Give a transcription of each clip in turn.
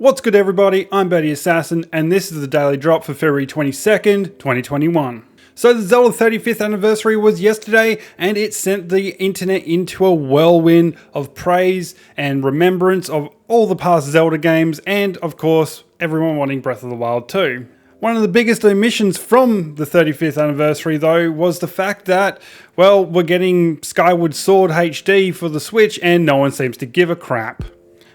What's good everybody, I'm birdyassassin and this is the Daily Drop for February 22nd, 2021. So the Zelda 35th anniversary was yesterday and it sent the internet into a whirlwind of praise and remembrance of all the past Zelda games and of course everyone wanting Breath of the Wild 2. One of the biggest omissions from the 35th anniversary though was the fact that, well, we're getting Skyward Sword HD for the Switch and no one seems to give a crap.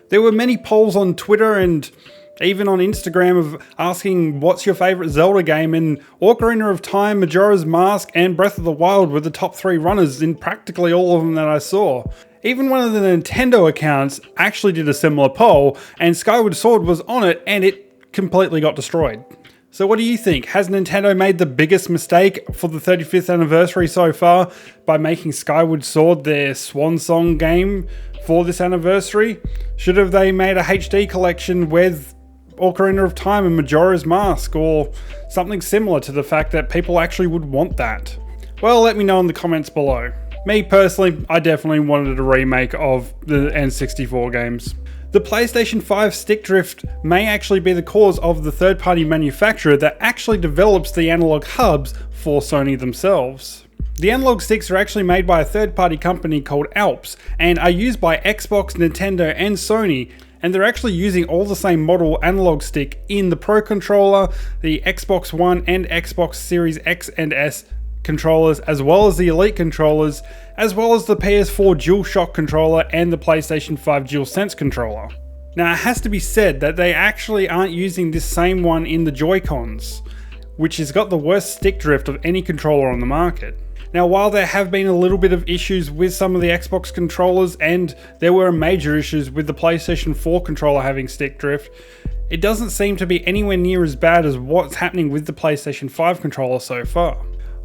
There were many polls on Twitter and even on Instagram of asking what's your favourite Zelda game, and Ocarina of Time, Majora's Mask and Breath of the Wild were the top 3 runners in practically all of them that I saw. Even one of the Nintendo accounts actually did a similar poll and Skyward Sword was on it and it completely got destroyed. So what do you think? Has Nintendo made the biggest mistake for the 35th anniversary so far by making Skyward Sword their swan song game for this anniversary? Should have they made a HD collection with Ocarina of Time and Majora's Mask or something similar to the fact that people actually would want that? Well, let me know in the comments below. Me personally, I definitely wanted a remake of the N64 games. The PlayStation 5 stick drift may actually be the cause of the third-party manufacturer that actually develops the analog hubs for Sony themselves. The analog sticks are actually made by a third-party company called Alps and are used by Xbox, Nintendo and Sony, and they're actually using all the same model analog stick in the Pro controller, the Xbox One and Xbox Series X and S controllers, as well as the Elite controllers, as well as the PS4 DualShock controller and the PlayStation 5 DualSense controller. Now it has to be said that they actually aren't using this same one in the Joy-Cons, which has got the worst stick drift of any controller on the market. Now while there have been a little bit of issues with some of the Xbox controllers and there were major issues with the PlayStation 4 controller having stick drift, it doesn't seem to be anywhere near as bad as what's happening with the PlayStation 5 controller so far.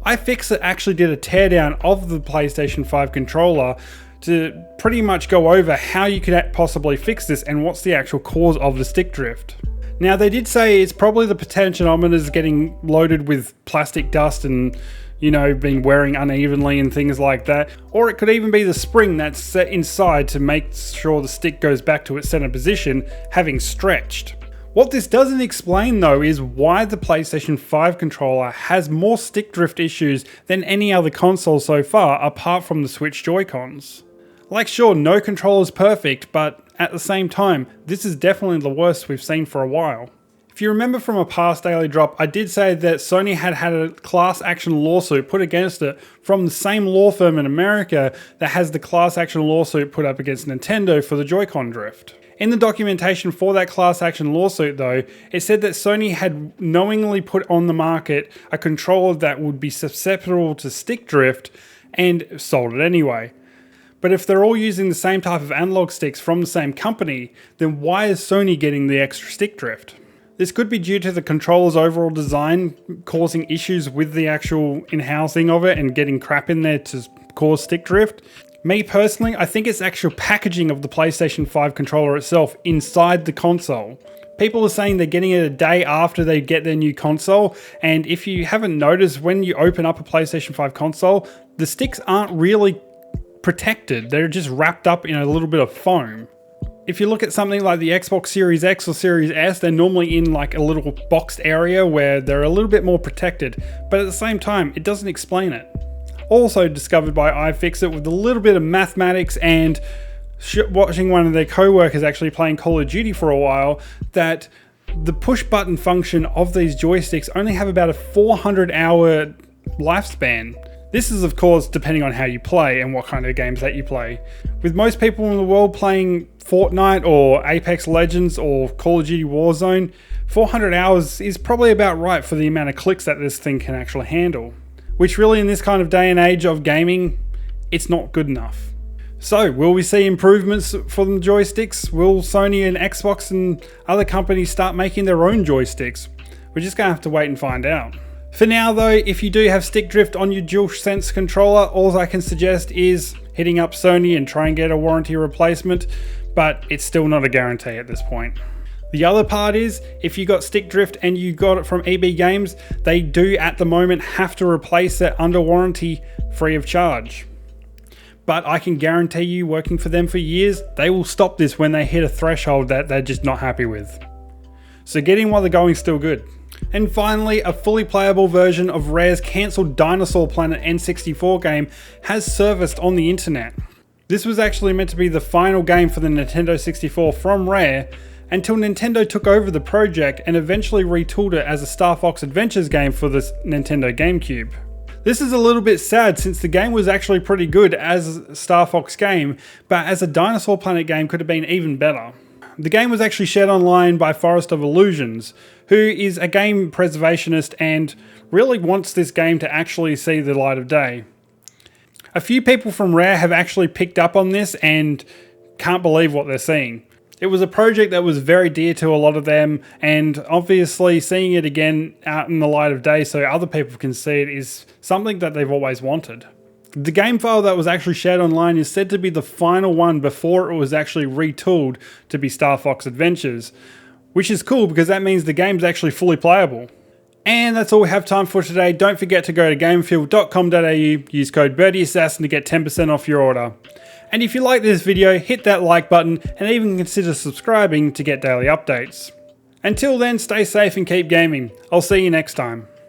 iFixit actually did a teardown of the PlayStation 5 controller to pretty much go over how you could possibly fix this and what's the actual cause of the stick drift. Now they did say it's probably the potentiometers getting loaded with plastic dust and being wearing unevenly and things like that, or it could even be the spring that's set inside to make sure the stick goes back to its center position having stretched. What this doesn't explain though is why the PlayStation 5 controller has more stick drift issues than any other console so far apart from the Switch Joy-Cons. Like sure, no controller is perfect, but at the same time, this is definitely the worst we've seen for a while. If you remember from a past Daily Drop, I did say that Sony had a class action lawsuit put against it from the same law firm in America that has the class action lawsuit put up against Nintendo for the Joy-Con drift. In the documentation for that class action lawsuit though, it said that Sony had knowingly put on the market a controller that would be susceptible to stick drift and sold it anyway. But if they're all using the same type of analog sticks from the same company, then why is Sony getting the extra stick drift? This could be due to the controller's overall design causing issues with the actual in-housing of it and getting crap in there to cause stick drift. Me personally, I think it's actual packaging of the PlayStation 5 controller itself inside the console. People are saying they're getting it a day after they get their new console, and if you haven't noticed, when you open up a PlayStation 5 console, the sticks aren't really protected. They're just wrapped up in a little bit of foam. If you look at something like the Xbox Series X or Series S, they're normally in like a little boxed area where they're a little bit more protected, but at the same time, it doesn't explain it. Also discovered by iFixit with a little bit of mathematics and watching one of their co-workers actually playing Call of Duty for a while, that the push button function of these joysticks only have about a 400-hour lifespan. This is of course depending on how you play and what kind of games that you play. With most people in the world playing Fortnite or Apex Legends or Call of Duty Warzone, 400 hours is probably about right for the amount of clicks that this thing can actually handle. Which really in this kind of day and age of gaming, it's not good enough. So will we see improvements for the joysticks? Will Sony and Xbox and other companies start making their own joysticks? We're just going to have to wait and find out. For now though, if you do have stick drift on your DualSense controller, all I can suggest is hitting up Sony and try and get a warranty replacement, but it's still not a guarantee at this point. The other part is, if you got stick drift and you got it from EB Games, they do at the moment have to replace it under warranty free of charge. But I can guarantee you, working for them for years, they will stop this when they hit a threshold that they're just not happy with. so get in while the going's still good. And finally, a fully playable version of Rare's cancelled Dinosaur Planet N64 game has surfaced on the internet. This was actually meant to be the final game for the Nintendo 64 from Rare, until Nintendo took over the project and eventually retooled it as a Star Fox Adventures game for the Nintendo GameCube. This is a little bit sad since the game was actually pretty good as a Star Fox game, but as a Dinosaur Planet game could have been even better. The game was actually shared online by Forest of Illusions, who is a game preservationist and really wants this game to actually see the light of day. A few people from Rare have actually picked up on this and can't believe what they're seeing. It was a project that was very dear to a lot of them, and obviously seeing it again out in the light of day so other people can see it is something that they've always wanted. The game file that was actually shared online is said to be the final one before it was actually retooled to be Star Fox Adventures, which is cool because that means the game's actually fully playable. And that's all we have time for today. Don't forget to go to gamefield.com.au, use code birdyassassin to get 10% off your order. And if you like this video, hit that like button and even consider subscribing to get daily updates. Until then, stay safe and keep gaming. I'll see you next time.